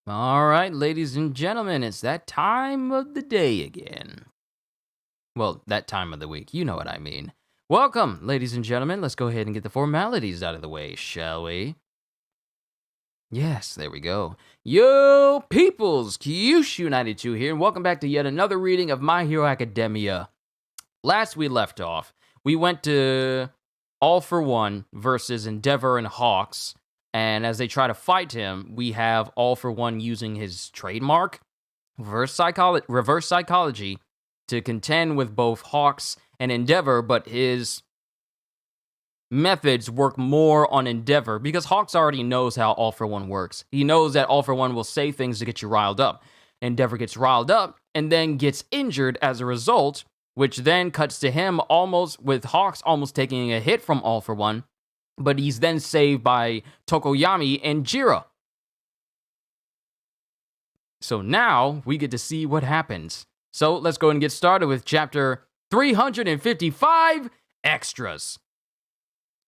All right, ladies and gentlemen, it's that time of the day again. Well, that time of the week. You know what I mean. Welcome, ladies and gentlemen. Let's go ahead and get the formalities out of the way, shall we? Yes, there we go. Yo, peoples, Kyushu92 here, and welcome back to yet another reading of My Hero Academia. Last we left off, we went to All for One versus Endeavor and Hawks. And as they try to fight him, we have All for One using his trademark, reverse psychology, to contend with both Hawks and Endeavor, but his methods work more on Endeavor because Hawks already knows how All for One works. He knows that All for One will say things to get you riled up. Endeavor gets riled up and then gets injured as a result, which then cuts to him almost with Hawks almost taking a hit from All for One, but he's then saved by Tokoyami and Jiro. So now we get to see what happens. So let's go and get started with chapter 355, Extras.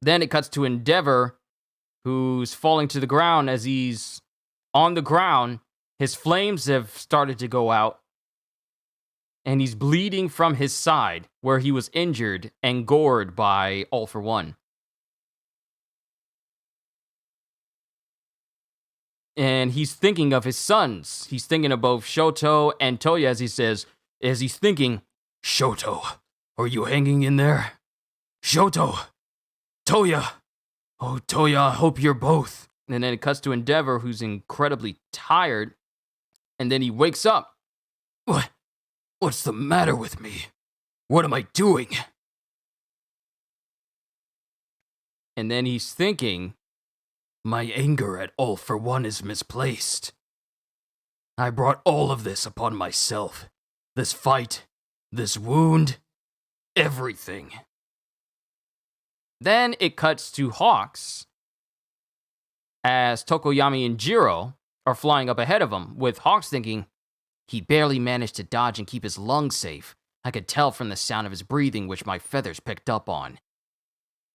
Then it cuts to Endeavor, who's falling to the ground. As he's on the ground, his flames have started to go out, and he's bleeding from his side, where he was injured and gored by All for One. And he's thinking of his sons. He's thinking of both Shoto and Toya as he's thinking, Shoto, are you hanging in there? Shoto, Toya, oh Toya, I hope you're both. And then it cuts to Endeavor, who's incredibly tired, and then he wakes up. What's the matter with me? What am I doing? And then he's thinking, my anger at All for One is misplaced. I brought all of this upon myself. This fight, this wound, everything. Then it cuts to Hawks as Tokoyami and Jiro are flying up ahead of him, with Hawks thinking, he barely managed to dodge and keep his lungs safe. I could tell from the sound of his breathing, which my feathers picked up on.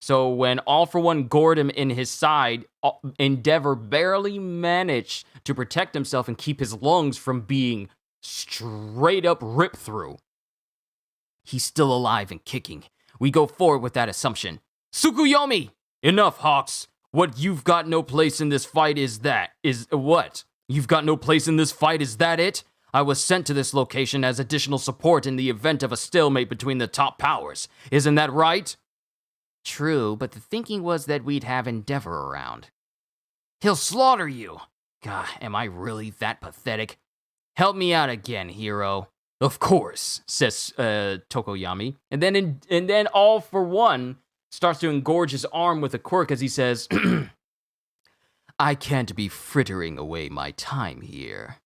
So when All for One gored him in his side, Endeavor barely managed to protect himself and keep his lungs from being straight up ripped through. He's still alive and kicking. We go forward with that assumption. Tsukuyomi! Enough, Hawks! What you've got no place in this fight is what? You've got no place in this fight, is that it? I was sent to this location as additional support in the event of a stalemate between the top powers. Isn't that right? True, but the thinking was that we'd have Endeavor around. He'll slaughter you! God, am I really that pathetic? Help me out again, hero. Of course, says Tokoyami. And then All for One starts to engorge his arm with a quirk as he says, I can't be frittering away my time here.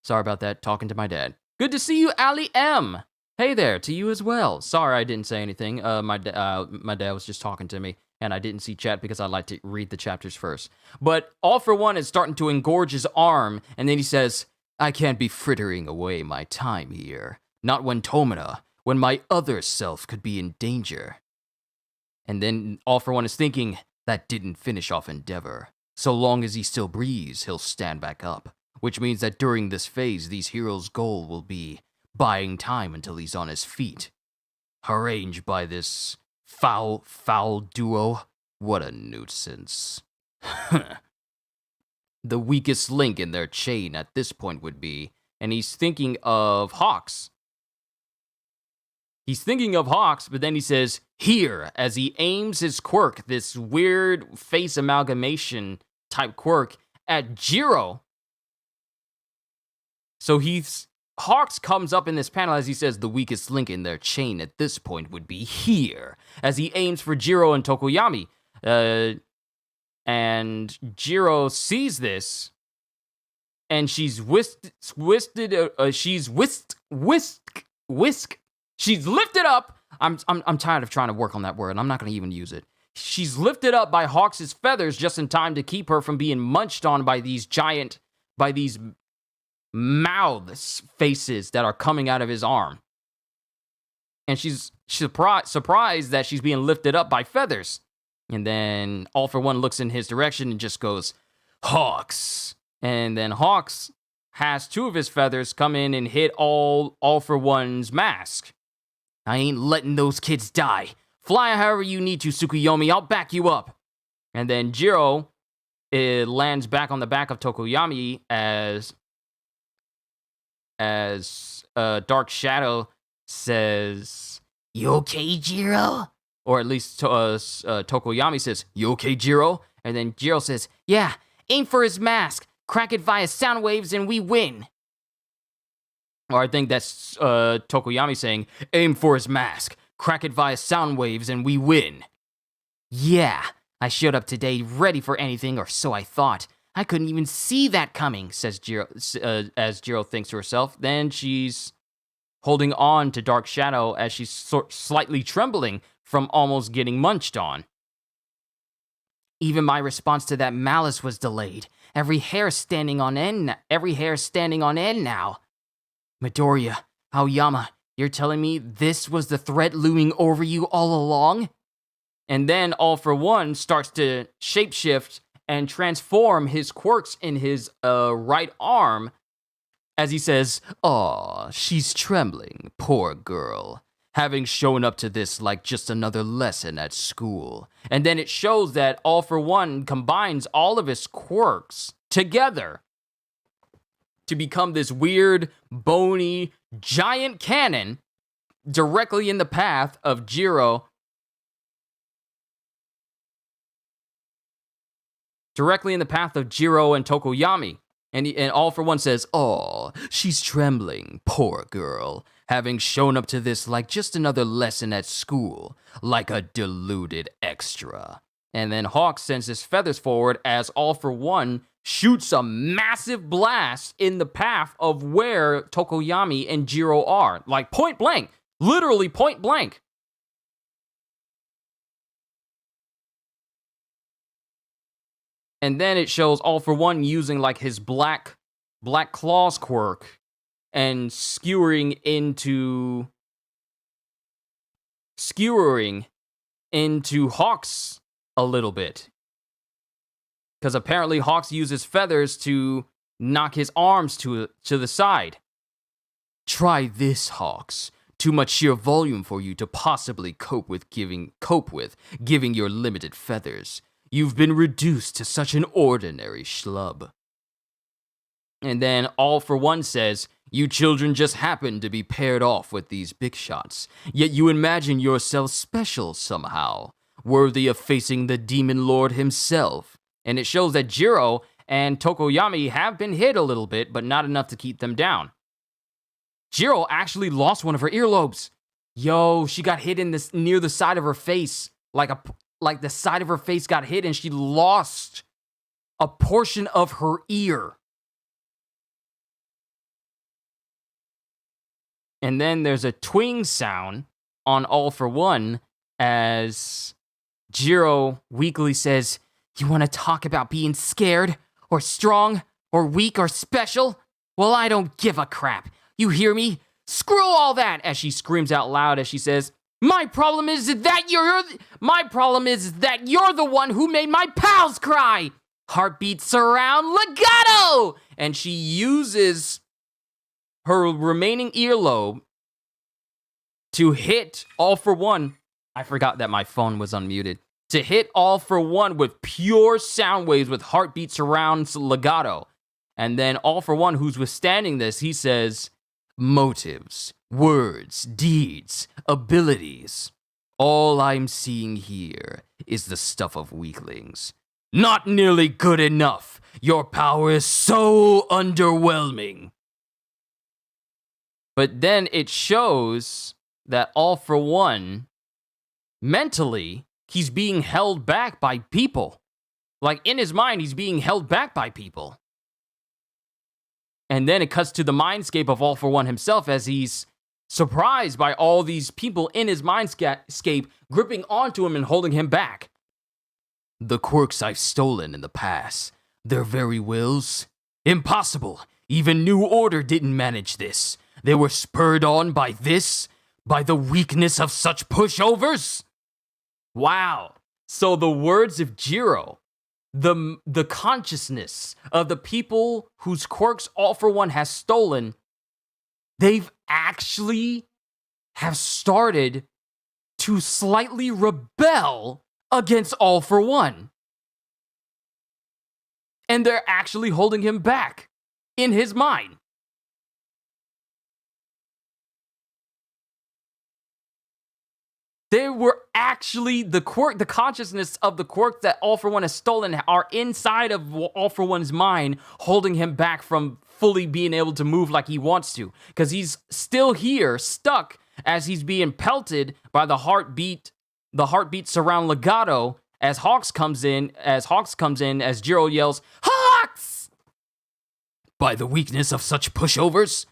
Sorry about that, talking to my dad. Good to see you, Ali M. Hey there, to you as well. Sorry I didn't say anything. My dad was just talking to me, and I didn't see chat because I like to read the chapters first. But All for One is starting to engorge his arm, and then he says, I can't be frittering away my time here. Not when when my other self could be in danger. And then All for One is thinking, that didn't finish off Endeavor. So long as he still breathes, he'll stand back up. Which means that during this phase, these heroes' goal will be buying time until he's on his feet. Arranged by this foul duo. What a nuisance. The weakest link in their chain at this point would be, and he's thinking of Hawks. He's thinking of Hawks, but then he says, here, as he aims his quirk, this weird face amalgamation type quirk, at Jiro. So Hawks comes up in this panel as he says the weakest link in their chain at this point would be here, as he aims for Jiro and Tokoyami. And Jiro sees this, and she's She's lifted up. I'm tired of trying to work on that word. I'm not going to even use it. She's lifted up by Hawks' feathers just in time to keep her from being munched on by these mouths faces that are coming out of his arm. And she's surprised that she's being lifted up by feathers. And then All For One looks in his direction and just goes, Hawks. And then Hawks has two of his feathers come in and hit All For One's mask. I ain't letting those kids die. Fly however you need to, Tsukuyomi. I'll back you up. And then Jiro lands back on the back of Tokoyami as Dark Shadow says, You okay, Jiro? Or at least Tokoyami says, You okay, Jiro? And then Jiro says, Yeah, aim for his mask. Crack it via sound waves and we win. Or I think that's Tokoyami saying, Aim for his mask. Crack it via sound waves and we win. Yeah, I showed up today ready for anything, or so I thought. I couldn't even see that coming, says Jiro, as Jiro thinks to herself. Then she's holding on to Dark Shadow as she's slightly trembling from almost getting munched on. Even my response to that malice was delayed. Every hair standing on end now. Midoriya, Aoyama, you're telling me this was the threat looming over you all along? And then All For One starts to shapeshift and transform his quirks in his right arm as he says, Aw, she's trembling, poor girl. Having shown up to this like just another lesson at school. And then it shows that All For One combines all of his quirks together to become this weird, bony, giant cannon directly in the path of Jiro. Directly in the path of Jiro and Tokoyami. And All For One says, Oh, she's trembling, poor girl. Having shown up to this like just another lesson at school, like a deluded extra. And then Hawk sends his feathers forward as All For One shoots a massive blast in the path of where Tokoyami and Jiro are. Like point blank. Literally point blank. And then it shows All For One using like his black claws quirk and skewering into Hawks a little bit. Because apparently Hawks uses feathers to knock his arms to the side. Try this, Hawks. Too much sheer volume for you to possibly cope with giving your limited feathers. You've been reduced to such an ordinary schlub. And then All For One says, You children just happen to be paired off with these big shots, yet you imagine yourselves special somehow, worthy of facing the Demon Lord himself. And it shows that Jiro and Tokoyami have been hit a little bit, but not enough to keep them down. Jiro actually lost one of her earlobes. Yo, she got hit near the side of her face, like the side of her face got hit and she lost a portion of her ear. And then there's a twing sound on All For One as Jiro weakly says, You want to talk about being scared or strong or weak or special? Well, I don't give a crap. You hear me? Screw all that, as she screams out loud as she says, My problem is that you're the one who made my pals cry. Heartbeat surround legato! And she uses her remaining earlobe to hit All For One. I forgot that my phone was unmuted. To hit All For One with pure sound waves with heartbeat surrounds legato. And then All For One, who's withstanding this, he says, motives, words, deeds, abilities. All I'm seeing here is the stuff of weaklings. Not nearly good enough. Your power is so underwhelming. But then it shows that All For One, mentally, he's being held back by people. Like, in his mind, he's being held back by people. And then it cuts to the mindscape of All For One himself as he's surprised by all these people in his mindscape gripping onto him and holding him back. The quirks I've stolen in the past, their very wills? Impossible. Even New Order didn't manage this. They were spurred on by this? By the weakness of such pushovers? Wow. So the words of Jiro, the consciousness of the people whose quirks All For One has stolen, they've actually have started to slightly rebel against All For One. And they're actually holding him back in his mind. They were actually the consciousness of the quirk that All For One has stolen are inside of All For One's mind, holding him back from fully being able to move like he wants to. Because he's still here, stuck, as he's being pelted by the heartbeat surround legato as Hawks comes in, as Jiro yells, Hawks! By the weakness of such pushovers?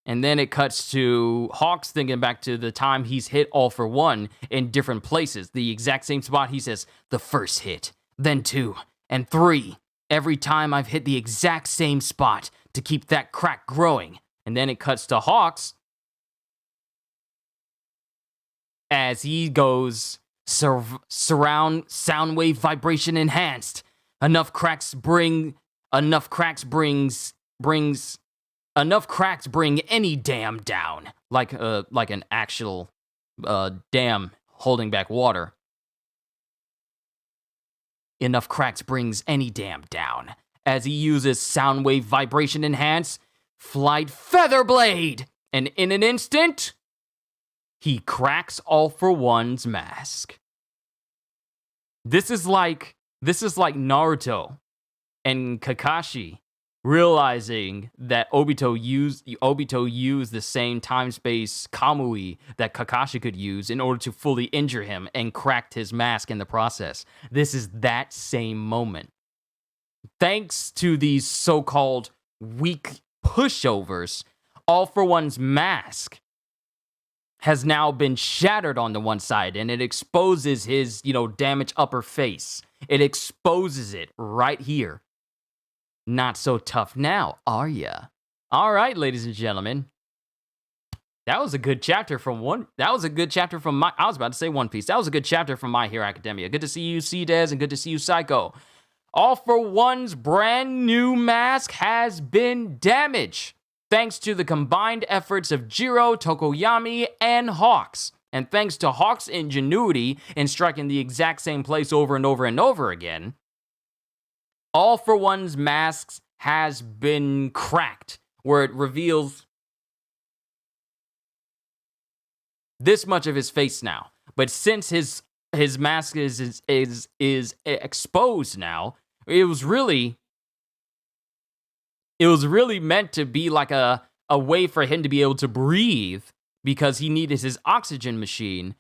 And then it cuts to Hawks thinking back to the time he's hit All For One in different places. The exact same spot. He says, the first hit, then 2, and 3. Every time I've hit the exact same spot to keep that crack growing. And then it cuts to Hawks as he goes, surround sound wave vibration enhanced. Enough cracks bring any dam down, like an actual dam holding back water. Enough cracks brings any dam down. As he uses sound wave vibration enhance, flight featherblade, and in an instant, he cracks All For One's mask. This is like Naruto and Kakashi realizing that Obito used the same time-space Kamui that Kakashi could use in order to fully injure him and cracked his mask in the process. This is that same moment. Thanks to these so-called weak pushovers, All For One's mask has now been shattered on the one side, and it exposes his, damaged upper face. It exposes it right here. Not so tough now, are ya? All right, ladies and gentlemen. That was a good chapter from I was about to say One Piece. That was a good chapter from My Hero Academia. Good to see you, C-Dez, and good to see you, Psycho. All For One's brand new mask has been damaged, thanks to the combined efforts of Jiro, Tokoyami, and Hawks. And thanks to Hawks' ingenuity in striking the exact same place over and over and over again, All For One's masks has been cracked, where it reveals this much of his face now. But since his mask is exposed now, it was really meant to be like a way for him to be able to breathe, because he needed his oxygen machine.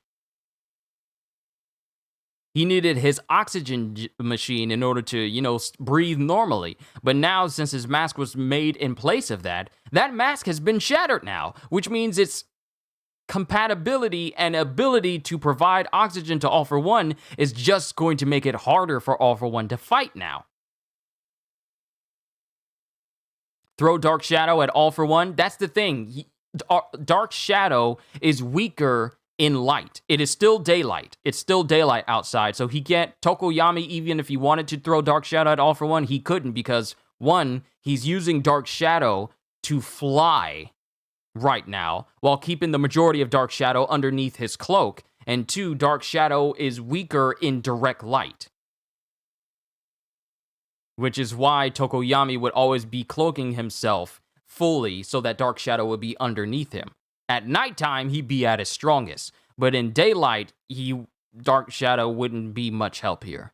He needed his oxygen machine in order to, breathe normally. But now, since his mask was made in place of that, that mask has been shattered now, which means its compatibility and ability to provide oxygen to All For One is just going to make it harder for All For One to fight now. Throw Dark Shadow at All For One. That's the thing. Dark Shadow is weaker in light. It is still daylight. It's still daylight outside. So he can't, Tokoyami, even if he wanted to throw Dark Shadow at All For One, he couldn't, because one, he's using Dark Shadow to fly right now, while keeping the majority of Dark Shadow underneath his cloak. And 2, Dark Shadow is weaker in direct light, which is why Tokoyami would always be cloaking himself fully so that Dark Shadow would be underneath him. At nighttime, he'd be at his strongest, but in daylight, Dark Shadow wouldn't be much help here.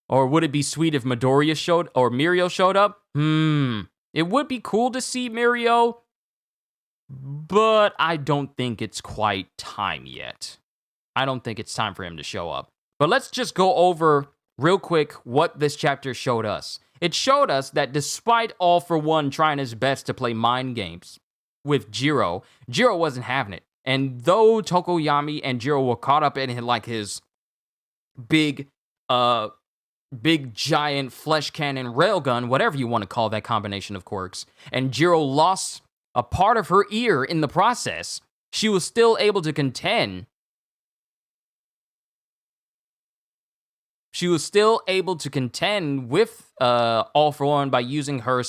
Or would it be sweet if Midoriya showed, or Mirio showed up? It would be cool to see Mirio, but I don't think it's quite time yet. I don't think it's time for him to show up. But let's just go over real quick what this chapter showed us. It showed us that despite All For One trying his best to play mind games with Jiro wasn't having it. And though Tokoyami and Jiro were caught up in like his big giant flesh cannon railgun, whatever you want to call that combination of quirks, and Jiro lost a part of her ear in the process, she was still able to contend. She was still able to contend with All For One by using her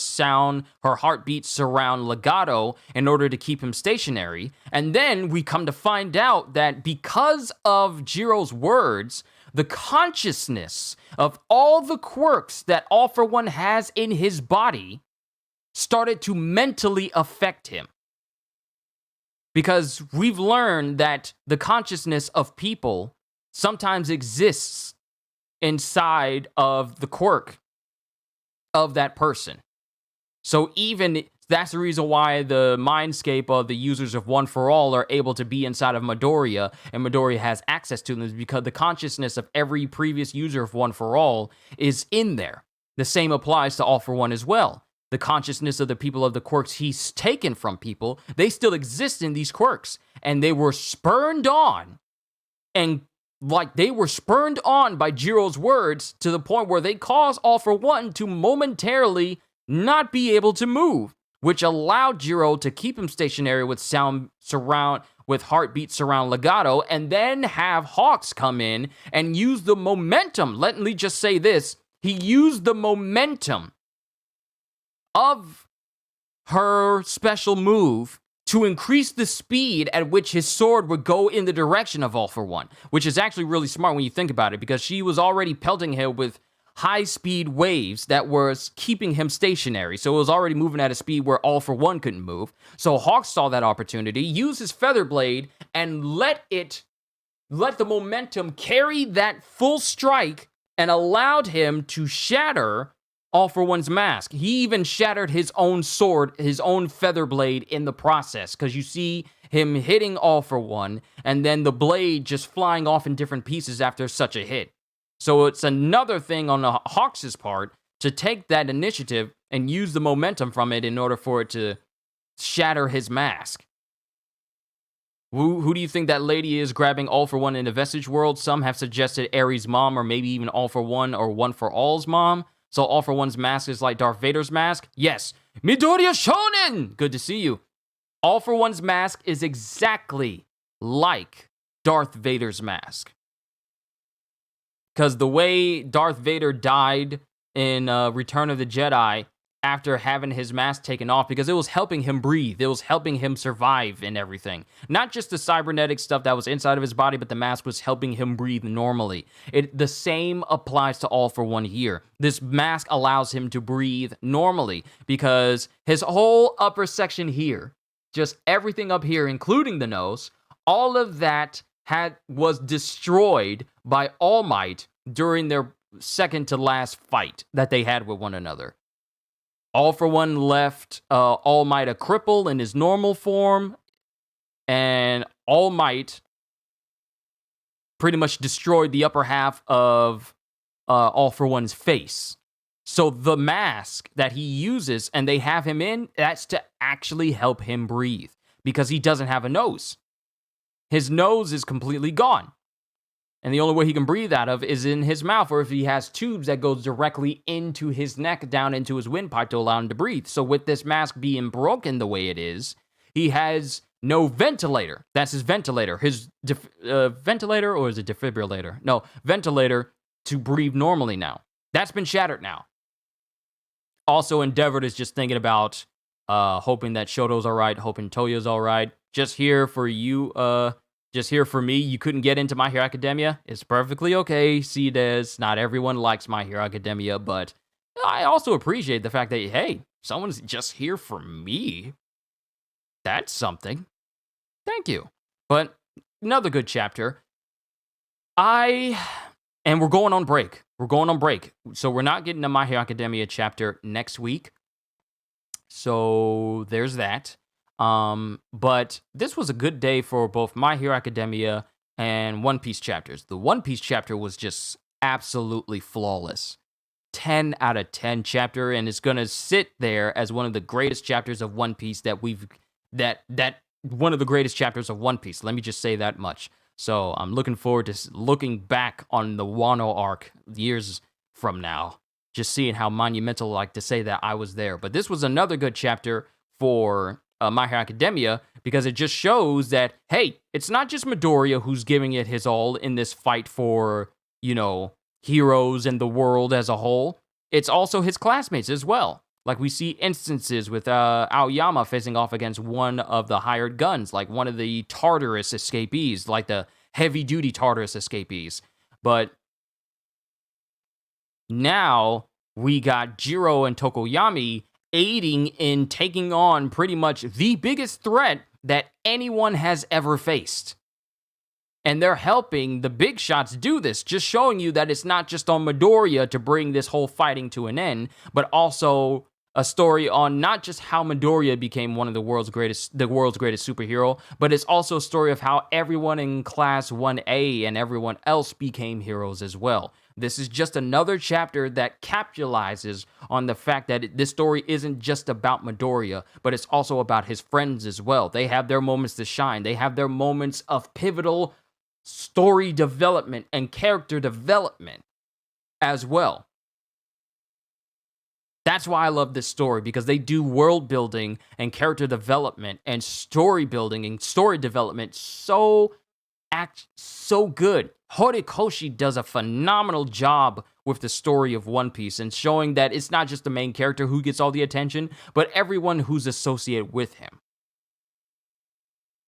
heartbeat surround legato in order to keep him stationary. And then we come to find out that because of Jiro's words, the consciousness of all the quirks that All For One has in his body started to mentally affect him. Because we've learned that the consciousness of people sometimes exists inside of the quirk of that person. So even that's the reason why the mindscape of the users of One For All are able to be inside of Midoriya, and Midoriya has access to them, is because the consciousness of every previous user of One For All is in there. The same applies to All For One as well. The consciousness of the people of the quirks he's taken from people, they still exist in these quirks, and they were spurned on, and like they were spurned on by Jiro's words to the point where they caused All For One to momentarily not be able to move, which allowed Jiro to keep him stationary with heartbeat surround legato, and then have Hawks come in and use the momentum. Let me just say this. He used the momentum of her special move to increase the speed at which his sword would go in the direction of All For One, which is actually really smart when you think about it, because she was already pelting him with high-speed waves that was keeping him stationary, so it was already moving at a speed where All For One couldn't move. So Hawk saw that opportunity, used his feather blade, and let the momentum carry that full strike and allowed him to shatter All For One's mask. He even shattered his own sword, his own feather blade in the process, because you see him hitting All For One, and then the blade just flying off in different pieces after such a hit. So it's another thing on the Hawks' part to take that initiative and use the momentum from it in order for it to shatter his mask. Who do you think that lady is grabbing All For One in the Vestige world? Some have suggested Aries' mom, or maybe even All For One or One For All's mom. So All For One's mask is like Darth Vader's mask? Yes. Midoriya Shonen! Good to see you. All For One's mask is exactly like Darth Vader's mask. Because the way Darth Vader died in Return of the Jedi after having his mask taken off, because it was helping him breathe. It was helping him survive and everything. Not just the cybernetic stuff that was inside of his body, but the mask was helping him breathe normally. The same applies to All For One here. This mask allows him to breathe normally because his whole upper section here, just everything up here, including the nose, all of that was destroyed by All Might during their second to last fight that they had with one another. All For One left All Might a cripple in his normal form, and All Might pretty much destroyed the upper half of All For One's face. So the mask that he uses and they have him in, that's to actually help him breathe, because he doesn't have a nose. His nose is completely gone. And the only way he can breathe out of is in his mouth, or if he has tubes that goes directly into his neck, down into his windpipe to allow him to breathe. So with this mask being broken the way it is, he has no ventilator. That's his ventilator. His ventilator, or is it defibrillator? No, ventilator to breathe normally now. That's been shattered now. Also, Endeavored is just thinking about Hoping that Shoto's all right, hoping Toyo's all right. Just here for you, just here for me. You couldn't get into My Hero Academia. It's perfectly okay. See, Des, not everyone likes My Hero Academia, but I also appreciate the fact that, hey, someone's just here for me. That's something. Thank you. But another good chapter. And we're going on break. We're going on break. So we're not getting a My Hero Academia chapter next week. So there's that. But this was a good day for both My Hero Academia and One Piece chapters. The One Piece chapter was just absolutely flawless. 10 out of 10 chapter, and it's going to sit there as one of the greatest chapters of One Piece that one of the greatest chapters of One Piece. Let me just say that much. So I'm looking forward to looking back on the Wano arc years from now, just seeing how monumental, like, to say that I was there. But this was another good chapter for My Hero Academia, because it just shows that, hey, it's not just Midoriya who's giving it his all in this fight for, heroes and the world as a whole. It's also his classmates as well. Like, we see instances with Aoyama facing off against one of the hired guns, like one of the Tartarus escapees, like the heavy-duty Tartarus escapees. But now we got Jiro and Tokoyami aiding in taking on pretty much the biggest threat that anyone has ever faced. And they're helping the big shots do this, just showing you that it's not just on Midoriya to bring this whole fighting to an end, but also a story on not just how Midoriya became one of the world's greatest superhero, but it's also a story of how everyone in Class 1A and everyone else became heroes as well. This is just another chapter that capitalizes on the fact that this story isn't just about Midoriya, but it's also about his friends as well. They have their moments to shine. They have their moments of pivotal story development and character development as well. That's why I love this story, because they do world building and character development and story building and story development so good. Horikoshi does a phenomenal job with the story of One Piece and showing that it's not just the main character who gets all the attention, but everyone who's associated with him.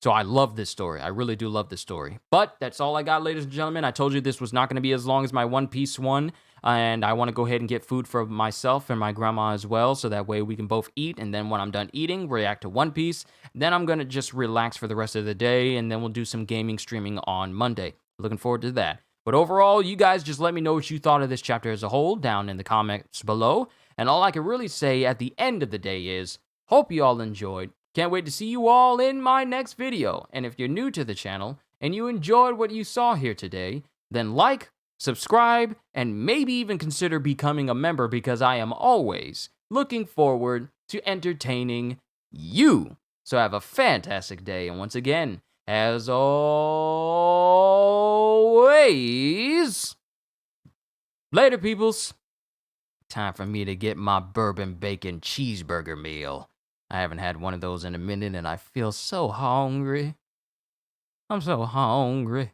So I love this story. I really do love this story. But that's all I got, ladies and gentlemen. I told you this was not going to be as long as my One Piece one. And I want to go ahead and get food for myself and my grandma as well, so that way we can both eat. And then when I'm done eating, react to One Piece. Then I'm going to just relax for the rest of the day, and then we'll do some gaming streaming on Monday. Looking forward to that. But overall, you guys just let me know what you thought of this chapter as a whole down in the comments below. And all I can really say at the end of the day is, hope you all enjoyed. Can't wait to see you all in my next video. And if you're new to the channel and you enjoyed what you saw here today, then like, subscribe, and maybe even consider becoming a member, because I am always looking forward to entertaining you. So have a fantastic day. And once again, as always, later, peoples. Time for me to get my bourbon bacon cheeseburger meal. I haven't had one of those in a minute, and I feel so hungry. I'm so hungry.